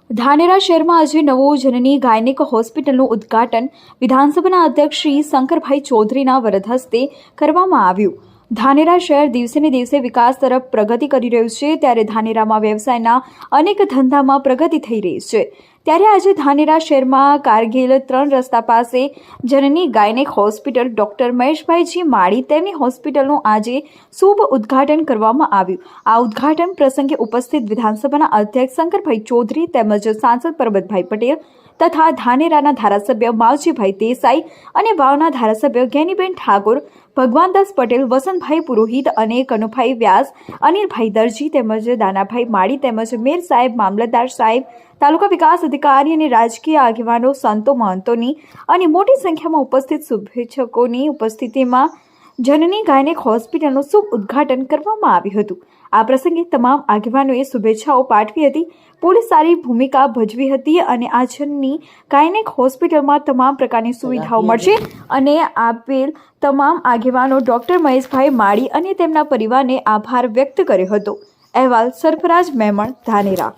ધાનેરા શહેરમાં આજે નવું જનની ગાયનેક હોસ્પિટલનું ઉદ્ઘાટન વિધાનસભાના અધ્યક્ષ શ્રી શંકરભાઈ ચૌધરીના વરદ હસ્તે કરવામાં આવ્યું। ધાનેરા શહેર દિવસે ને દિવસે વિકાસ તરફ પ્રગતિ કરી રહ્યું છે, ત્યારે ધાનેરામાં વ્યવસાયના અનેક ધંધામાં પ્રગતિ થઈ રહી છે। ત્યારે આજે ધાનેરા શહેરમાં કારગિલ 3 રસ્તા પાસે જનની ગાયનેક હોસ્પિટલ ડોક્ટર મહેશભાઈજી માળી તેમની હોસ્પિટલનું આજે શુભ ઉદ્ઘાટન કરવામાં આવ્યું। આ ઉદ્ઘાટન પ્રસંગે ઉપસ્થિત વિધાનસભાના અધ્યક્ષ શંકરભાઈ ચૌધરી તેમજ સાંસદ પરબતભાઈ પટેલ તથા ધાનેરાના ધારાસભ્ય માવજીભાઈ દેસાઈ અને વાવના ધારાસભ્ય જ્ઞાનીબેન ઠાકોર, ભગવાનદાસ પટેલ, વસંતભાઈ પુરોહિત અને કનુભાઈ વ્યાસ, અનિલભાઈ દરજી તેમજ દાનાભાઈ માળી તેમજ મેર સાહેબ, મામલતદાર સાહેબ, તાલુકા વિકાસ અધિકારી અને રાજકીય આગેવાનો, સંતો, મહંતોની અને મોટી સંખ્યામાં ઉપસ્થિત શુભેચ્છકોની ઉપસ્થિતિમાં જનની ગાયનેક હોસ્પિટલનું શુભ ઉદ્ઘાટન કરવામાં આવ્યું હતું। આ પ્રસંગે તમામ આગેવાનોએ શુભેચ્છાઓ પાઠવી હતી। પોલીસ સારી ભૂમિકા ભજવી હતી અને આ જનની ગાયનેક હોસ્પિટલમાં તમામ પ્રકારની સુવિધાઓ મળશે અને આપેલ તમામ આગેવાનો ડોક્ટર મહેશભાઈ માળી અને તેમના પરિવારને આભાર વ્યક્ત કર્યો હતો। અહેવાલ સરફરાજ મેમણ, ધાનેરા।